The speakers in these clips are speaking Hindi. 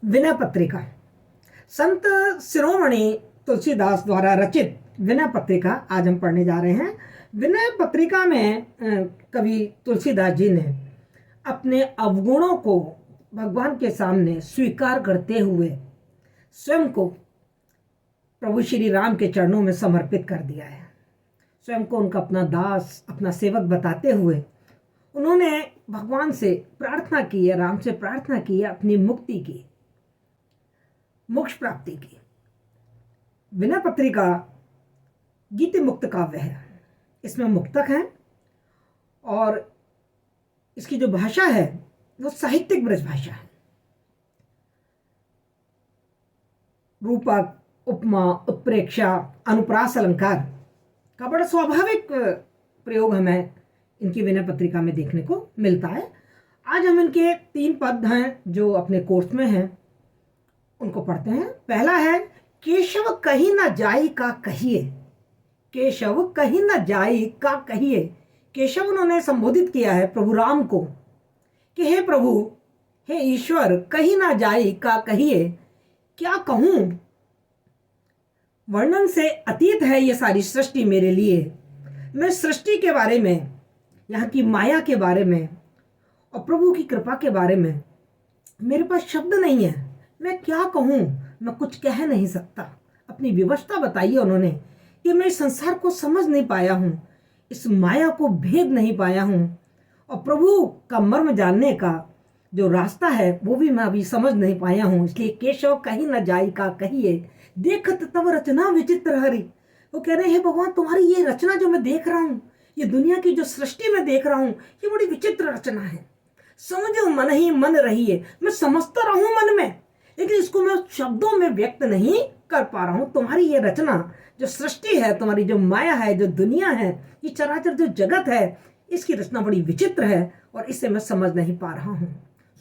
विनय पत्रिका संत शिरोमणि तुलसीदास द्वारा रचित विनय पत्रिका आज हम पढ़ने जा रहे हैं। विनय पत्रिका में कवि तुलसीदास जी ने अपने अवगुणों को भगवान के सामने स्वीकार करते हुए स्वयं को प्रभु श्री राम के चरणों में समर्पित कर दिया है। स्वयं को उनका अपना दास, अपना सेवक बताते हुए उन्होंने भगवान से प्रार्थना की है, राम से प्रार्थना की है, अपनी मुक्ति की, मोक्ष प्राप्ति की। विनय पत्रिका गीति मुक्त काव्य है। इसमें मुक्तक हैं और इसकी जो भाषा है वो साहित्यिक ब्रज भाषा है। रूपक, उपमा, उत्प्रेक्षा, अनुप्रास अलंकार का बड़ा स्वाभाविक प्रयोग हमें इनकी विनय पत्रिका में देखने को मिलता है। आज हम इनके 3 पद हैं जो अपने कोर्स में हैं, उनको पढ़ते हैं। पहला है, केशव कहीं न जाई का कहिए। केशव कहीं न जाई का कहिए। केशव उन्होंने संबोधित किया है प्रभु राम को कि हे प्रभु, हे ईश्वर, कहीं ना जाई का कहिए, क्या कहूं, वर्णन से अतीत है ये सारी सृष्टि मेरे लिए। मैं सृष्टि के बारे में, यहाँ की माया के बारे में और प्रभु की कृपा के बारे में मेरे पास शब्द नहीं है। मैं क्या कहूं, मैं कुछ कह नहीं सकता। अपनी विवशता बताई उन्होंने कि मैं इस संसार को समझ नहीं पाया हूं, इस माया को भेद नहीं पाया हूं और प्रभु का मर्म जानने का जो रास्ता है वो भी मैं अभी समझ नहीं पाया हूं। इसलिए केशव कहीं न जाई का कहिए, देखत तब रचना विचित्र हरि। वो कह रहे हैं भगवान, तुम्हारी ये रचना जो मैं देख रहा हूं, ये दुनिया की जो सृष्टि में देख रहा हूं, ये बड़ी विचित्र रचना है। समझो मन ही मन रही है। मैं समझता रहूं मन में, लेकिन इसको मैं शब्दों में व्यक्त नहीं कर पा रहा हूं। तुम्हारी ये रचना जो सृष्टि है, तुम्हारी जो माया है, जो दुनिया है, ये चराचर जो जगत है, इसकी रचना बड़ी विचित्र है और इसे मैं समझ नहीं पा रहा हूं।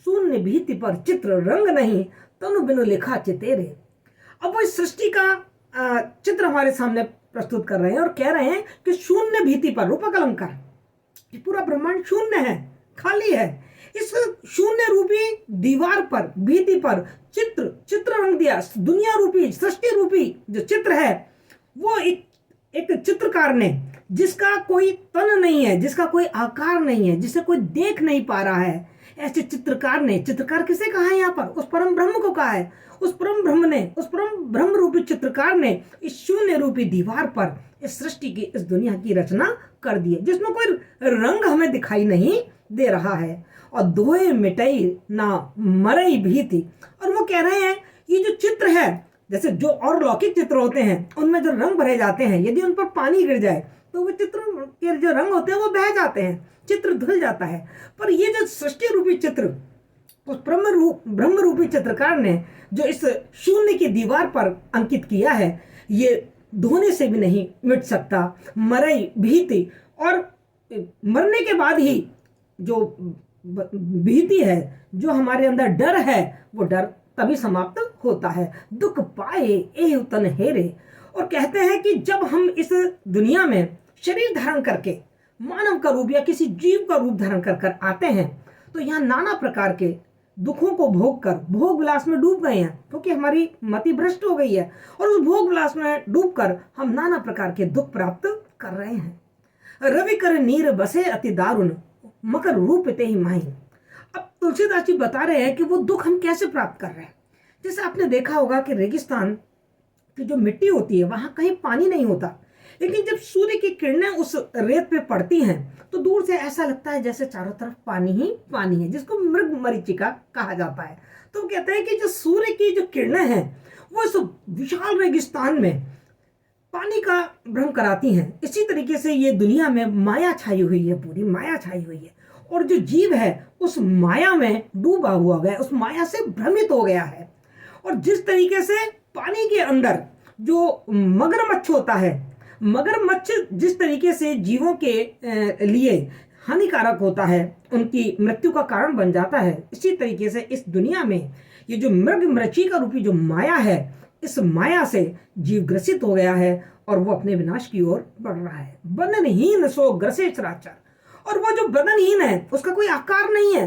शून्य भीति पर चित्र रंग नहीं, तनु बिनु लिखा चितेरे। अब वो इस सृष्टि का चित्र हमारे सामने प्रस्तुत कर रहे हैं और कह रहे हैं कि शून्य भीति पर, रूपक अलंकार, ये पूरा ब्रह्मांड शून्य है, खाली है। इस शून्य रूपी दीवार पर, भीति पर चित्र रंग दिया। दुनिया रूपी, सृष्टि रूपी जो चित्र है वो एक चित्रकार ने, जिसका कोई तन नहीं है, जिसका कोई आकार नहीं है, जिसे कोई देख नहीं पा रहा है, ऐसे चित्रकार ने, चित्रकार किसे कहा है यहाँ पर? उस परम ब्रह्म को कहा है। उस परम ब्रह्म ने, उस परम ब्रह्म रूपी चित्रकार ने इस शून्य रूपी दीवार पर इस सृष्टि की, इस दुनिया की रचना कर दी है, जिसमें कोई रंग हमें दिखाई नहीं दे रहा है। और दोए मिटई ना मरई भीति। और वो कह रहे हैं ये जो चित्र है, जैसे जो और लौकिक चित्र होते हैं उनमें जो रंग भरे जाते हैं, यदि उन पर पानी गिर जाए तो वो चित्र के जो रंग होते हैं वो बह जाते हैं, चित्र धुल जाता है। पर ये जो सृष्टि रूपी चित्र, उस ब्रह्म रूपी चित्रकार ने जो इस शून्य की दीवार पर अंकित किया है, ये धोने से भी नहीं मिट सकता। मरई भीति, और मरने के बाद ही जो भीति है, जो हमारे अंदर डर है, वो डर तभी समाप्त होता है। दुख पाए एह तन हेरे। और कहते हैं कि जब हम इस दुनिया में शरीर धारण करके मानव का रूप या किसी जीव का रूप धारण कर कर आते हैं, तो यहाँ नाना प्रकार के दुखों को भोग कर भोग विलास में डूब गए हैं, क्योंकि हमारी मति भ्रष्ट हो गई है और उस भोग विलास में डूबकर हम नाना प्रकार के दुख प्राप्त कर रहे हैं। रवि कर नीर बसे अति दारुण, मकर रूप ते ही माहिन। अब तुलसीदास जी बता रहे हैं कि वो दुख हम कैसे प्राप्त कर रहे हैं। जैसे आपने देखा होगा कि रेगिस्तान की जो मिट्टी होती है वहां कहीं पानी नहीं होता, लेकिन जब सूर्य की किरणें उस रेत पे पड़ती हैं तो दूर से ऐसा लगता है जैसे चारों तरफ पानी ही पानी है, जिसको मृग मरीचिका कहा जाता है। तो कहते हैं कि जो सूर्य की जो किरणें हैं वो इस विशाल रेगिस्तान में पानी का भ्रम कराती हैं। इसी तरीके से ये दुनिया में माया छाई हुई है, पूरी माया छाई हुई है, और जो जीव है उस माया में डूबा हुआ गया, उस माया से भ्रमित हो गया है। और जिस तरीके से पानी के अंदर जो मगरमच्छ होता है, मगरमच्छ जिस तरीके से जीवों के लिए हानिकारक होता है, उनकी मृत्यु का कारण बन जाता है, इसी तरीके से इस दुनिया में ये जो मृग मरीचिका रूपी जो माया है, इस माया से जीव ग्रसित हो गया है और वो अपने विनाश की ओर बढ़ रहा है। बदनहीन सो ग्रसे चराचर। और वो जो बदनहीन है उसका कोई आकार नहीं है,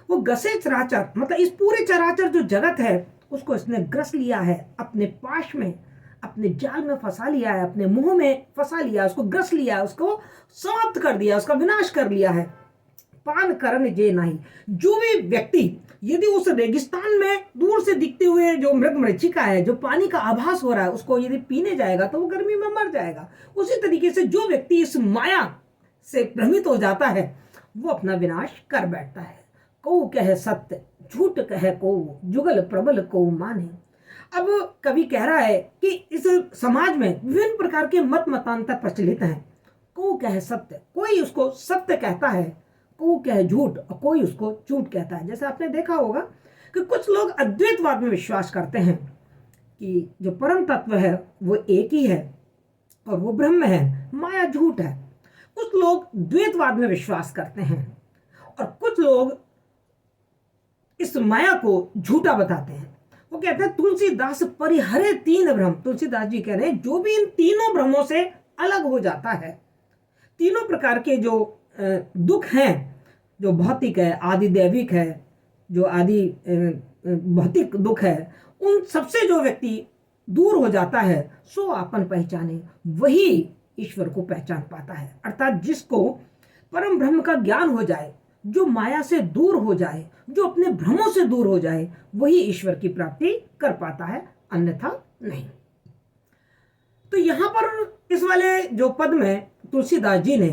वो गसे चराचर, मतलब इस पूरे चराचर जो जगत है उसको इसने ग्रस लिया है, अपने पाश में, अपने जाल में फंसा लिया है, अपने मुंह में फंसा लिया, उसको ग्रस लिया, उसको समाप्त कर दिया, उसका विनाश कर लिया है। पान करन जे नहीं, जो भी व्यक्ति यदि उस रेगिस्तान में दूर से दिखते हुए जो मृग मरीचिका है, जो पानी का आभास हो रहा है, उसको यदि पीने जाएगा तो वो गर्मी में मर जाएगा। उसी तरीके से जो व्यक्ति इस माया से भ्रमित हो जाता है वो अपना विनाश कर बैठता है। कौ कह सत्य झूठ कह को, जुगल प्रबल को माने। अब कवि कह रहा है कि इस समाज में विभिन्न प्रकार के मत मतांतर प्रचलित हैं। कौ कह सत्य, कोई उसको सत्य कहता है, को कहे झूठ और कोई उसको झूठ कहता है। जैसे आपने देखा होगा कि कुछ लोग अद्वैतवाद में विश्वास करते हैं कि जो परम तत्व है वो एक ही है और वो ब्रह्म है, माया झूठ है। कुछ लोग द्वैतवाद में विश्वास करते हैं और कुछ लोग इस माया को झूठा बताते हैं। वो कहते हैं तुलसीदास परिहरे तीन भ्रम। तुलसीदास जी कह रहे हैं जो भी इन तीनों भ्रमों से अलग हो जाता है, तीनों प्रकार के जो दुख हैं, जो भौतिक है, आदि दैविक है, जो आदि भौतिक दुख है, उन सबसे जो व्यक्ति दूर हो जाता है सो आपन पहचाने, वही ईश्वर को पहचान पाता है। अर्थात जिसको परम ब्रह्म का ज्ञान हो जाए, जो माया से दूर हो जाए, जो अपने भ्रमों से दूर हो जाए, वही ईश्वर की प्राप्ति कर पाता है, अन्यथा नहीं। तो यहां पर इस वाले जो पद में तुलसीदास जी ने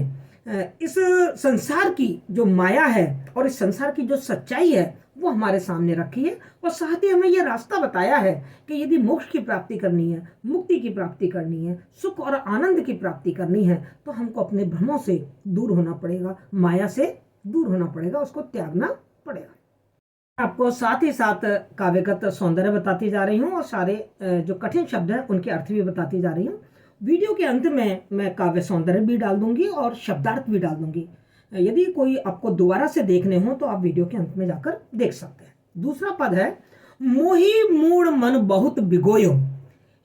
इस संसार की जो माया है और इस संसार की जो सच्चाई है वो हमारे सामने रखी है और साथ ही हमें यह रास्ता बताया है कि यदि मोक्ष की प्राप्ति करनी है, मुक्ति की प्राप्ति करनी है, सुख और आनंद की प्राप्ति करनी है, तो हमको अपने भ्रमों से दूर होना पड़ेगा, माया से दूर होना पड़ेगा, उसको त्यागना पड़ेगा। आपको साथ ही साथ काव्यगत सौंदर्य बताती जा रही हूँ और सारे जो कठिन शब्द हैं उनके अर्थ भी बताती जा रही हूँ। वीडियो के अंत में मैं काव्य सौंदर्य भी डाल दूंगी और शब्दार्थ भी डाल दूंगी। यदि कोई आपको दोबारा से देखने हो तो आप वीडियो के अंत में जाकर देख सकते हैं। दूसरा पद है मोही मूढ़ मन बहुत बिगोयो।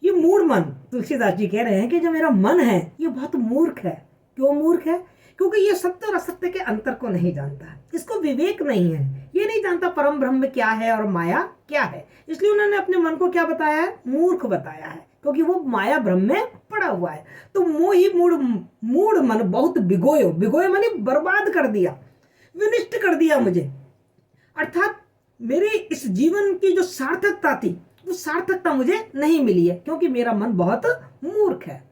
ये मूढ़ मन, तुलसीदास जी कह रहे हैं कि जो मेरा मन है ये बहुत मूर्ख है। क्यों मूर्ख है? क्योंकि ये सत्य और असत्य के अंतर को नहीं जानता, इसको विवेक नहीं है, ये नहीं जानता परम ब्रह्म क्या है और माया क्या है। इसलिए उन्होंने अपने मन को क्या बताया है? मूर्ख बताया है, क्योंकि वो माया ब्रह्म में पड़ा हुआ है। तो मोही मूढ़ मन बहुत बिगोयो, बिगोयो माने बर्बाद कर दिया, विनिष्ट कर दिया मुझे। अर्थात मेरे इस जीवन की जो सार्थकता थी वो सार्थकता मुझे नहीं मिली है, क्योंकि मेरा मन बहुत मूर्ख है।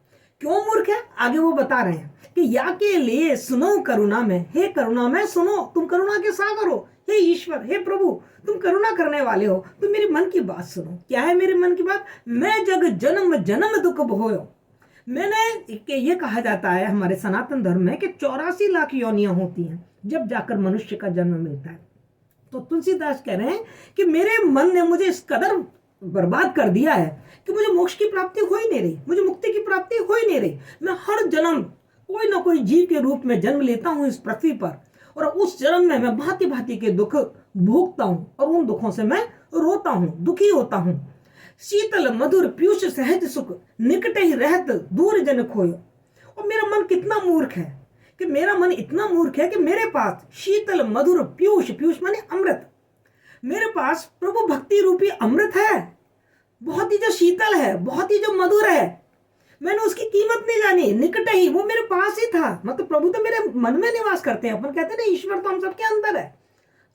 क्यों मूर्ख है? आगे वो बता रहे हैं कि या के लिए सुनो करुणा में, हे करुणा में सुनो, तुम करुणा के सागर हो, हे ईश्वर, हे प्रभु, तुम करुणा करने वाले हो, तुम मेरे मन की बात सुनो। क्या है मेरे मन की बात? मैं जग जन्म जन्म दुख भोयो। मैंने ये कहा जाता है हमारे सनातन धर्म में कि 84 लाख योनियां होती हैं जब जाकर मनुष्य का जन्म मिलता है। तो तुलसीदास कह रहे हैं कि मेरे मन ने मुझे इस कदर बर्बाद कर दिया है कि मुझे मोक्ष की प्राप्ति हो ही नहीं रही, मुझे मुक्ति की प्राप्ति हो ही नहीं रही। मैं हर जन्म कोई ना कोई जीव के रूप में जन्म लेता हूं इस पृथ्वी पर, और उस जन्म में मैं भांति भांति के दुख भोगता हूं और उन दुखों से मैं रोता हूं, दुखी होता हूं। शीतल मधुर पीयूष सहज सुख, निकट ही रहत दूर जन खोयो। और मेरा मन कितना मूर्ख है कि मेरा मन इतना मूर्ख है कि मेरे पास शीतल मधुर पीयूष, पीयूष माने अमृत, मेरे पास प्रभु भक्ति रूपी अमृत है, बहुत ही जो शीतल है, बहुत ही जो मधुर है, मैंने उसकी कीमत नहीं जानी। निकट ही, वो मेरे पास ही था, मतलब प्रभु तो मेरे मन में निवास करते हैं। अपन कहते हैं ना ईश्वर तो हम सबके अंदर है,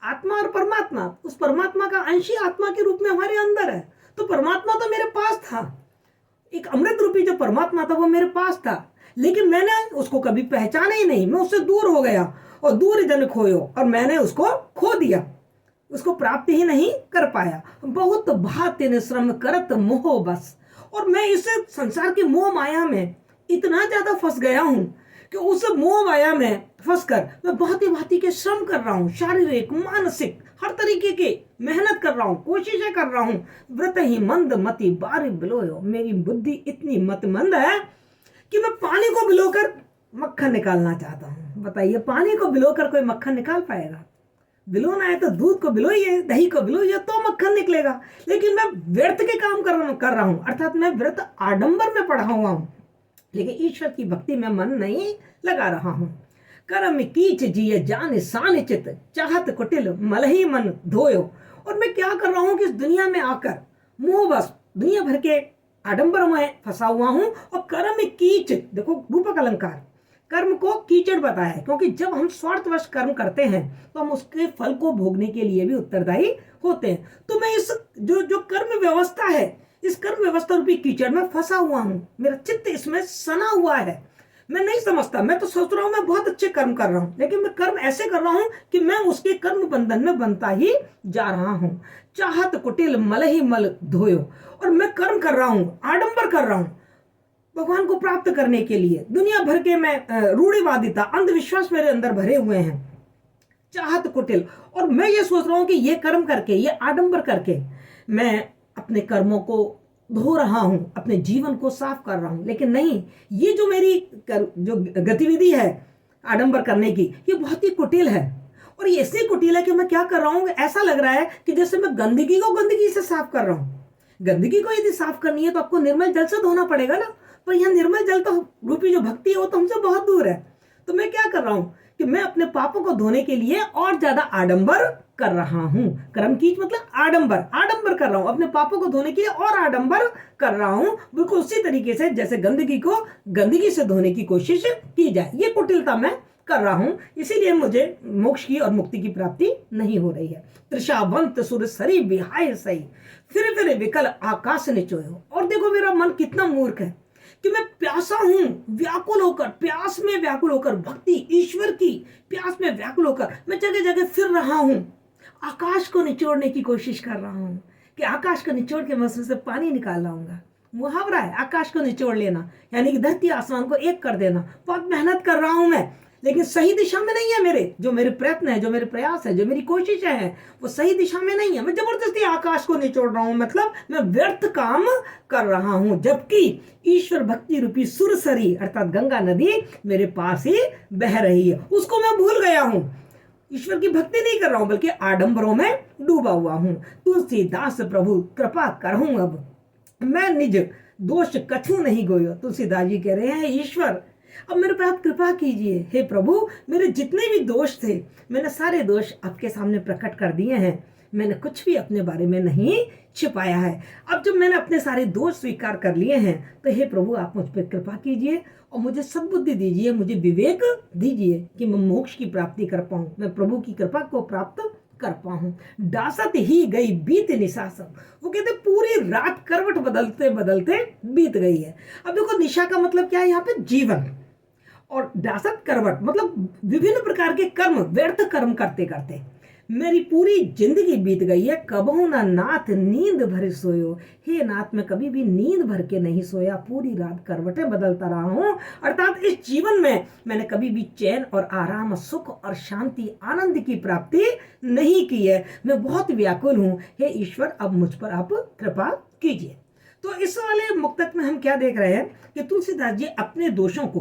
आत्मा और परमात्मा, उस परमात्मा का अंश ही आत्मा के रूप में हमारे अंदर है। तो परमात्मा तो मेरे पास था, एक अमृत रूपी जो परमात्मा था वो मेरे पास था, लेकिन मैंने उसको कभी पहचाना ही नहीं, मैं उससे दूर हो गया और दूर जन खोयो, और मैंने उसको खो दिया, उसको प्राप्ति ही नहीं कर पाया। बहुत भाति श्रम करत मोह बस। और मैं इस संसार की मोह माया में इतना ज्यादा फंस गया हूं कि उस मोह माया में फंसकर मैं बहुत ही भांति के श्रम कर रहा हूं, शारीरिक मानसिक हर तरीके के मेहनत कर रहा हूं, कोशिशें कर रहा हूं। व्रत ही मंद मति बारी बिलोयो। मेरी बुद्धि इतनी मतमंद है कि मैं पानी को बिलोकर मक्खन निकालना चाहता हूं। बताइए, पानी को बिलोकर कोई मक्खन निकाल पाएगा? बिलोना है तो दूध को बिलोइए, दही को बिलोइए, तो मक्खन निकलेगा। लेकिन मैं व्यर्थ के काम कर रहा हूं, अर्थात मैं व्यर्थ आडंबर में पड़ा हुआ हूं, लेकिन ईश्वर की भक्ति में मन नहीं लगा रहा हूं। कर्म कीच जिये जान सान चित, चाहत कुटिल मलही मन धोयो। और मैं क्या कर रहा हूं कि इस दुनिया में आकर मोहवश दुनिया भर के आडंबरों में फंसा हुआ हूं और कर्म कीच, देखो रूपक अलंकार, कर्म को कीचड़ बताया है, क्योंकि जब हम स्वार्थवश कर्म करते हैं तो हम उसके फल को भोगने के लिए भी उत्तरदायी होते हैं। तो मैं इस जो कर्म व्यवस्था है, इस कर्म व्यवस्था रूपी कीचड़ में फंसा हुआ हूं, मेरा चित्त इसमें सना हुआ है। मैं नहीं समझता, मैं तो सोच रहा हूं मैं बहुत अच्छे कर्म कर रहा हूं, लेकिन मैं कर्म ऐसे कर रहा हूं कि मैं उसके कर्म बंधन में बनता ही जा रहा हूं। चाहत कुटिल मल ही मल धोयो, और मैं कर्म कर रहा हूं, आडंबर कर रहा हूं भगवान को प्राप्त करने के लिए। दुनिया भर के मैं रूढ़िवादिता, अंधविश्वास मेरे अंदर भरे हुए हैं, चाहत कुटिल, और मैं ये सोच रहा हूं कि ये कर्म करके, ये आडंबर करके मैं अपने कर्मों को धो रहा हूं, अपने जीवन को साफ कर रहा हूं। लेकिन नहीं, ये जो मेरी जो गतिविधि है आडंबर करने की, ये बहुत ही कुटिल है। और ये ऐसी कुटिल है कि मैं क्या कर रहा हूं, ऐसा लग रहा है कि जैसे मैं गंदगी को गंदगी से साफ कर रहा हूं। गंदगी को यदि साफ करनी है तो आपको निर्मल जल से धोना पड़ेगा ना, पर यह निर्मल जल तो रूपी जो भक्ति है वो तो हमसे बहुत दूर है। तो मैं क्या कर रहा हूं कि मैं अपने पापों को धोने के लिए और ज्यादा आडंबर कर रहा हूं। कर्म कीच मतलब आडंबर, आडंबर कर रहा हूं, अपने पापों को धोने के लिए और आडंबर कर रहा हूं, बिल्कुल उसी तरीके से जैसे गंदगी को गंदगी से धोने की कोशिश की जाए। ये कुटिलता मैं कर रहा हूं, इसीलिए मुझे मोक्ष की और मुक्ति की प्राप्ति नहीं हो रही है। तृषावंत सुर सरी विहाय सही, फिर विकल आकाश ने चोयो। और देखो मेरा मन कितना मूर्ख है कि मैं प्यासा हूं, व्याकुल होकर, प्यास में व्याकुल होकर, भक्ति ईश्वर की प्यास में व्याकुल होकर मैं जगह जगह फिर रहा हूं, आकाश को निचोड़ने की कोशिश कर रहा हूं कि आकाश को निचोड़ के मैं उसमें से पानी निकाल लाऊंगा। मुहावरा है आकाश को निचोड़ लेना, यानी कि धरती आसमान को एक कर देना। बहुत मेहनत कर रहा हूं मैं, लेकिन सही दिशा में नहीं है। मेरे प्रयत्न है, जो मेरे प्रयास है, जो मेरी कोशिशें हैं, वो सही दिशा में नहीं है। मैं जबरदस्ती आकाश को निचोड़ रहा हूं, मतलब मैं व्यर्थ काम कर रहा हूं, जबकि ईश्वर भक्ति रूपी सुरसरी अर्थात गंगा नदी मेरे पास ही बह रही है, उसको मैं भूल गया हूं। ईश्वर की भक्ति नहीं कर रहा हूं, बल्कि आडंबरों में डूबा हुआ हूं। तुलसीदास प्रभु कृपा करहूं, अब मैं निज दोष कछू नहीं गोयो। तुलसीदास जी कह रहे हैं, ईश्वर अब मेरे पे आप कृपा कीजिए। हे प्रभु, मेरे जितने भी दोष थे, मैंने सारे दोष आपके सामने प्रकट कर दिए हैं। मैंने कुछ भी अपने बारे में नहीं छिपाया है। अब जब मैंने अपने सारे दोष स्वीकार कर लिए हैं, तो हे प्रभु आप मुझ पर कृपा कीजिए और मुझे सद्बुद्धि दीजिए, मुझे विवेक दीजिए कि मैं मोक्ष की प्राप्ति कर पाऊं, मैं प्रभु की कृपा को प्राप्त कर पाऊं। डासत ही गई बीत निशा सब, वो कहते पूरी रात करवट बदलते बदलते बीत गई है। अब देखो निशा का मतलब क्या है यहाँ पे, जीवन, और डासत करवट मतलब विभिन्न प्रकार के कर्म, व्यर्थ कर्म करते करते मेरी पूरी जिंदगी बीत गई है। कबहू ना नाथ नींद भरे सोयो, हे नाथ मैं कभी भी नींद भर के नहीं सोया, पूरी रात करवटें बदलता रहा हूं। अर्थात इस जीवन में मैंने कभी भी चैन और आराम, सुख और शांति, आनंद की प्राप्ति नहीं की है। मैं बहुत व्याकुल हूं, हे ईश्वर अब मुझ पर आप कृपा कीजिए। तो इस वाले मुक्तक में हम क्या देख रहे हैं कि तुलसीदास जी अपने दोषों को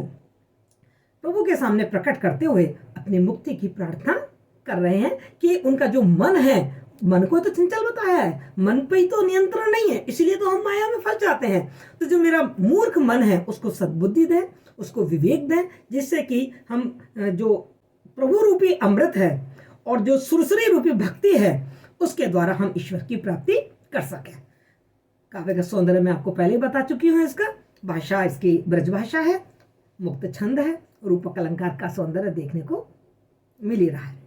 प्रभु के सामने प्रकट करते हुए अपनी मुक्ति की प्रार्थना कर रहे हैं कि उनका जो मन है, मन को तो चंचल बताया है, मन पे ही तो नियंत्रण नहीं है, इसलिए तो हम माया में फंस जाते हैं। तो जो मेरा मूर्ख मन है उसको सद्बुद्धि दें, उसको विवेक दें, जिससे कि हम जो प्रभु रूपी अमृत है और जो सुरसरी रूपी भक्ति है उसके द्वारा हम ईश्वर की प्राप्ति कर सकें। काव्य का सौंदर्य मैं आपको पहले बता चुकी हूँ। इसका भाषा इसकी ब्रजभाषा है, मुक्त छंद है, रूपक अलंकार का सौंदर्य देखने को मिल ही रहा है।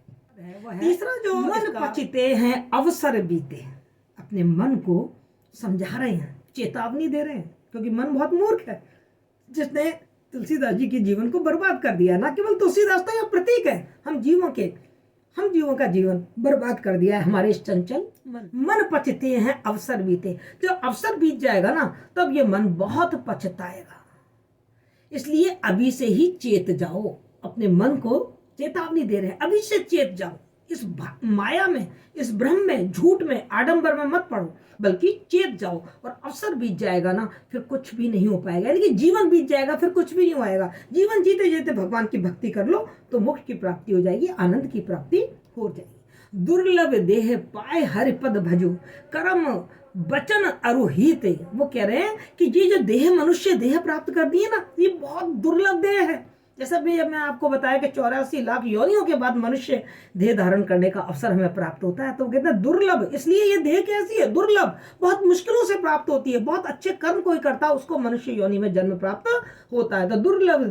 तीसरा जो मन पचिते हैं अवसर बीते, अपने मन को समझा रहे हैं, चेतावनी दे रहे हैं, क्योंकि मन बहुत मूर्ख है जिसने तुलसीदास जी के जीवन को बर्बाद कर दिया। ना केवल तुलसीदास तो यह प्रतीक है, हम जीवों का जीवन बर्बाद कर दिया है हमारे इस चंचल मन पचते हैं अवसर बीते। जब अवसर बीत जाएगा ना तब ये मन बहुत पछताएगा। इसलिए अभी से ही चेत जाओ, अपने मन को चेतावनी दे रहे हैं, अभी से चेत जाओ। इस माया में, इस भ्रम में, झूठ में, आडंबर में मत पड़ो, बल्कि चेत जाओ। और अवसर बीत जाएगा ना फिर कुछ भी नहीं हो पाएगा, यानी कि जीवन बीत जाएगा फिर कुछ भी नहीं होएगा। जीवन जीते जीते भगवान की भक्ति कर लो तो मोक्ष की प्राप्ति हो जाएगी, आनंद की प्राप्ति हो जाएगी। दुर्लभ देह पाए हरिपद भजो, कर्म वचन अरुहित। वो कह रहे हैं कि ये जो देह, मनुष्य देह प्राप्त कर दी है ना, ये बहुत दुर्लभ देह है, जैसा भी अब मैं आपको बताया कि 84 लाख योनियों के बाद मनुष्य देह धारण करने का अवसर हमें प्राप्त होता है। तो कहते हैं दुर्लभ, इसलिए ये देह कैसी है, दुर्लभ, बहुत मुश्किलों से प्राप्त होती है। बहुत अच्छे कर्म कोई करता है उसको मनुष्य योनि में जन्म प्राप्त होता है। तो दुर्लभ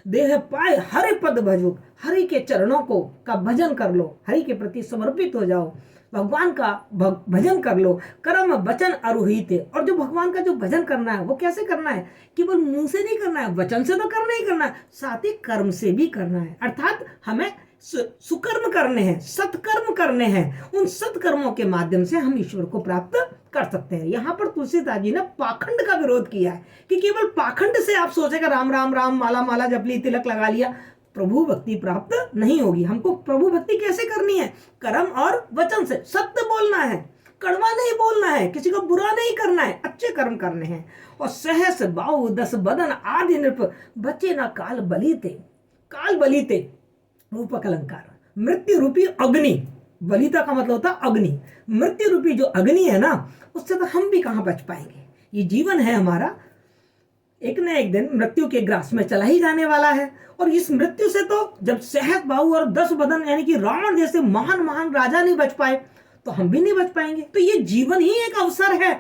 देह पाए हरि पद भजो, हरि के चरणों को का भजन कर लो, हरि के प्रति समर्पित हो जाओ, भगवान का भजन कर लो। कर्म वचन अरुहिते, और जो भगवान का जो भजन करना है वो कैसे करना है, केवल मुंह से नहीं करना है, वचन से तो करना ही करना है, साथ ही कर्म से भी करना है। अर्थात हमें सुकर्म करने हैं, सत्कर्म करने हैं। उन सत्कर्मों के माध्यम से हम ईश्वर को प्राप्त कर सकते हैं। यहाँ पर तुलसीदास जी ने पाखंड का विरोध किया है कि केवल पाखंड से आप सोचेगा राम राम राम माला माला जप ली, तिलक लगा लिया, प्रभु भक्ति प्राप्त नहीं होगी। हमको प्रभु भक्ति कैसे करनी है, कर्म और वचन से। सत्य बोलना है, कड़वा नहीं बोलना है, किसी को बुरा नहीं करना है, अच्छे कर्म करने हैं। और सहस बाहु 10 बदन आदि नृप, बचे ना काल बलीते, काल बलीते रूपक अलंकार, मृत्यु रूपी अग्नि, बलिता का मतलब होता है अग्नि, मृत्यु रूपी जो अग्नि है ना, उससे तो हम भी कहां बच पाएंगे। ये जीवन है हमारा, एक न एक दिन मृत्यु के ग्रास में चला ही जाने वाला है। और इस मृत्यु से तो जब सहस बाहु और 10 बदन यानी कि रावण जैसे महान महान राजा नहीं बच पाए, तो हम भी नहीं बच पाएंगे। तो ये जीवन ही एक अवसर है।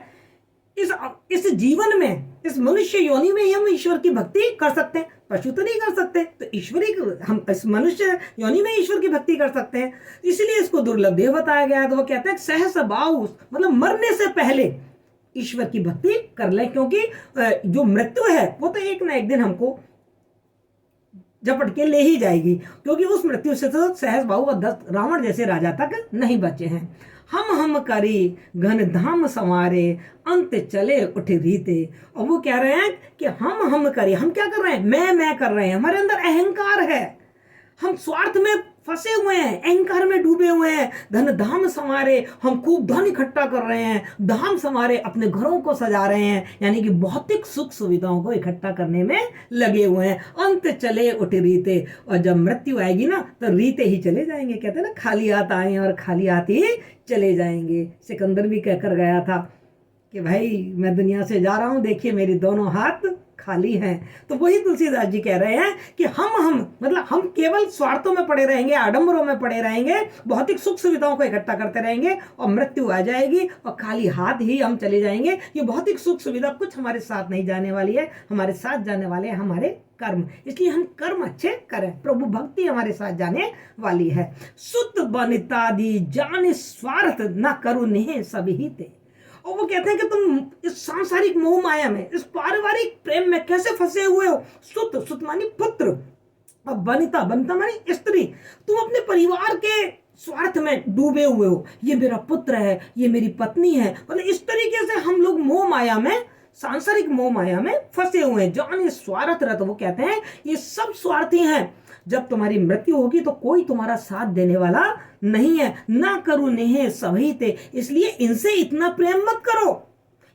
इस जीवन में, इस मनुष्य योनि में ही हम ईश्वर की भक्ति कर सकते हैं। पशु तो नहीं कर सकते, तो ईश्वरी हम इस मनुष्य योनि में ईश्वर की भक्ति कर सकते हैं। इसलिए इसको दुर्लभ देह बताया गया है। तो वो कहते हैं सहस बाहु, मतलब मरने से पहले ईश्वर की भक्ति कर ले, क्योंकि जो मृत्यु है वो तो एक ना एक दिन हमको झपट के ले ही जाएगी। क्योंकि उस मृत्यु से तो सहस बाहु और 10 रावण जैसे राजा तक नहीं बचे हैं। हम करी घन धाम संवारे, अंत चले उठ रीते। और वो कह रहे हैं कि हम करी, हम क्या कर रहे हैं, मैं कर रहे हैं। हमारे अंदर अहंकार है, हम स्वार्थ में फंसे हुए हैं, अहंकार में डूबे हुए हैं। धन धाम संवारे, हम खूब धन इकट्ठा कर रहे हैं, धाम संवारे, अपने घरों को सजा रहे हैं, यानी कि भौतिक सुख सुविधाओं को इकट्ठा करने में लगे हुए हैं। अंत चले उठ रीते, और जब मृत्यु आएगी ना तो रीते ही चले जाएंगे। कहते हैं ना, खाली हाथ आए और खाली हाथ ही चले जाएंगे। सिकंदर भी कहकर गया था कि भाई मैं दुनिया से जा रहा हूं, देखिए मेरे दोनों हाथ खाली हैं। तो वही तुलसीदास जी कह रहे हैं कि हम मतलब हम केवल स्वार्थों में पड़े रहेंगे, आडंबरों में पड़े रहेंगे, भौतिक सुख सुविधाओं को इकट्ठा करते रहेंगे, और मृत्यु आ जाएगी और खाली हाथ ही हम चले जाएंगे। ये भौतिक सुख सुविधा कुछ हमारे साथ नहीं जाने वाली है, हमारे साथ जाने वाले हैं हमारे कर्म। इसलिए हम कर्म अच्छे करें, प्रभु भक्ति हमारे साथ जाने वाली है। सुत बनितादि जान स्वार्थ न करू नेह सभी। और वो कहते हैं कि तुम इस सांसारिक मोह माया में, इस पारिवारिक प्रेम में कैसे फंसे हुए हो। सुत मानी पुत्र, और बनिता मानी स्त्री। तुम अपने परिवार के स्वार्थ में डूबे हुए हो, ये मेरा पुत्र है, ये मेरी पत्नी है। मतलब इस तरीके से हम लोग मोह माया में, सांसारिक मोह माया में फंसे हुए हैं। जान स्वार्थ रत, वो कहते हैं ये सब स्वार्थी हैं। जब तुम्हारी मृत्यु होगी तो कोई तुम्हारा साथ देने वाला नहीं है। ना करू नेह सभी ते, इसलिए इनसे इतना प्रेम मत करो।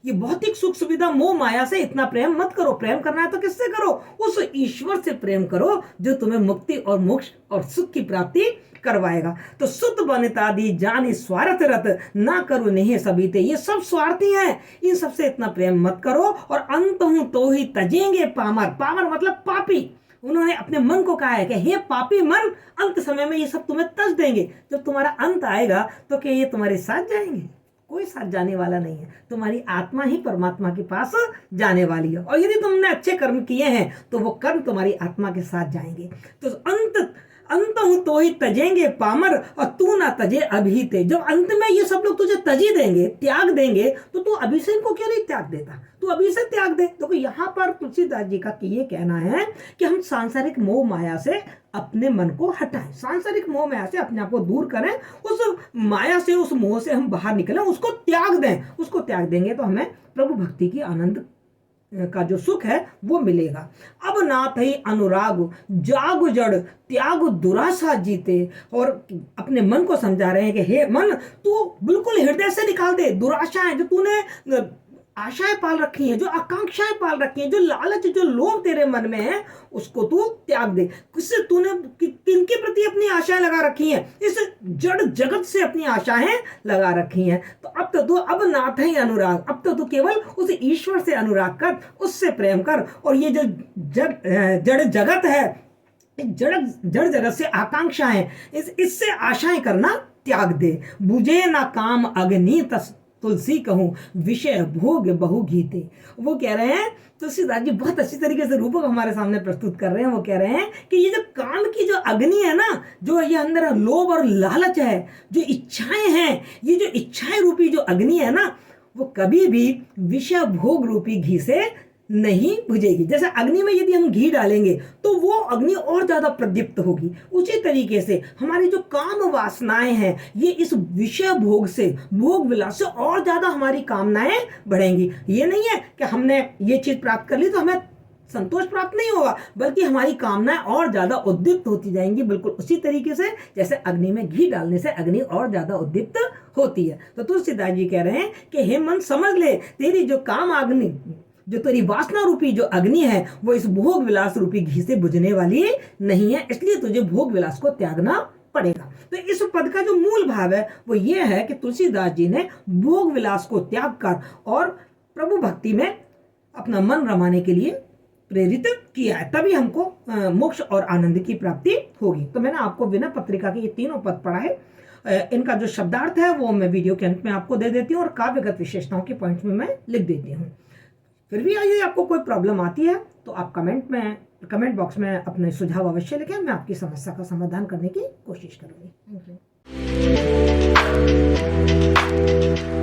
ये भौतिक सुख सुविधा मोह माया से इतना प्रेम मत करो। प्रेम करना है तो किससे करो, उस ईश्वर से प्रेम करो जो तुम्हें मुक्ति और मोक्ष और सुख की प्राप्ति करवाएगा। तो सुत बनितादि जान स्वार्थ रत, ना करू नेह सभी ते, ये सब स्वार्थी हैं, इन सबसे इतना प्रेम मत करो। और अंत हूं तो ही तजेंगे पामर, पामर मतलब पापी। उन्होंने अपने मन को कहा है कि हे पापी मन, अंत समय में ये सब तुम्हें तज देंगे। जब तुम्हारा अंत आएगा तो क्या ये तुम्हारे साथ जाएंगे? कोई साथ जाने वाला नहीं है। तुम्हारी आत्मा ही परमात्मा के पास जाने वाली है। और यदि तुमने अच्छे कर्म किए हैं तो वो कर्म तुम्हारी आत्मा के साथ जाएंगे। तो अंत हूं तो ही तजेंगे पामर, और तू ना तजे अभी ते। जब अंत में ये सब लोग तुझे तजी देंगे, त्याग देंगे, तो तू अभी से इनको क्यों नहीं त्याग देता, तू अभी से त्याग दे। तो यहाँ पर तुलसीदास जी का ये कहना है कि हम सांसारिक मोह माया से अपने मन को हटाएं, सांसारिक मोह माया से अपने आप को दूर करें, उस माया से, उस मोह से हम बाहर निकलें, उसको त्याग दें। उसको त्याग देंगे तो हमें प्रभु भक्ति की आनंद का जो सुख है वो मिलेगा। अब नाथ ही अनुराग जाग जड़ त्याग दुराशा जीते। और अपने मन को समझा रहे हैं कि हे मन, तू बिल्कुल हृदय से निकाल दे दुराशाएं, जो तूने आशाएं पाल रखी हैं, जो आकांक्षाएं पाल रखी हैं, जो लालच, जो लोभ तेरे मन में है, उसको तू त्याग दे। किससे तूने, किनके प्रति अपनी आशाएं लगा रखी हैं? इस जड़ जगत से अपनी आशाएं लगा रखी हैं। तो अब तो तू, अब नाथ ही अनुराग, अब तो तू केवल उस ईश्वर से अनुराग कर, उससे प्रेम कर। और ये जो जड़ जगत है, जड़ जगत से आकांक्षाएं, इससे आशाएं करना त्याग दे। बुझे ना काम अग्नि तस तुलसी कहूँ, विषय भोग बहु गीते। वो कह रहे हैं, तुलसीदास जी बहुत अच्छी तरीके से रूपक हमारे सामने प्रस्तुत कर रहे हैं। वो कह रहे हैं कि ये जो काम की जो अग्नि है ना, जो ये अंदर लोभ और लालच है, जो इच्छाएं हैं, ये जो इच्छाएं रूपी जो अग्नि है ना, वो कभी भी विषय भोग रूपी घी से नहीं बुझेगी। जैसे अग्नि में यदि हम घी डालेंगे तो वो अग्नि और ज्यादा प्रदीप्त होगी। उसी तरीके से हमारी जो काम वासनाएं हैं, ये इस विषय भोग से, भोग विलास से और ज्यादा हमारी कामनाएं बढ़ेंगी। ये नहीं है कि हमने ये चीज प्राप्त कर ली तो हमें संतोष प्राप्त नहीं होगा, बल्कि हमारी कामनाएं और ज्यादा उद्दीप्त होती जाएंगी। बिल्कुल उसी तरीके से जैसे अग्नि में घी डालने से अग्नि और ज्यादा उद्दीप्त होती है। तो तुलसीदास जी कह रहे हैं कि हे मन समझ ले, तेरी जो काम अग्नि, जो तेरी वासना रूपी जो अग्नि है, वो इस भोग विलास रूपी घी से बुझने वाली नहीं है, इसलिए तुझे भोग विलास को त्यागना पड़ेगा। तो इस पद का जो मूल भाव है वो ये है कि तुलसीदास जी ने भोग विलास को त्याग कर और प्रभु भक्ति में अपना मन रमाने के लिए प्रेरित किया है, तभी हमको मोक्ष और आनंद की प्राप्ति होगी। तो मैंने आपको विनय पत्रिका के ये तीनों पद पढ़ा है। इनका जो शब्दार्थ है वो मैं वीडियो के अंत में आपको दे देती हूँ और काव्यगत विशेषताओं के पॉइंट्स में मैं लिख देती हूँ। फिर भी यदि आपको कोई प्रॉब्लम आती है तो आप कमेंट बॉक्स में अपने सुझाव अवश्य लिखें। मैं आपकी समस्या का समाधान करने की कोशिश करूंगी। Thank you.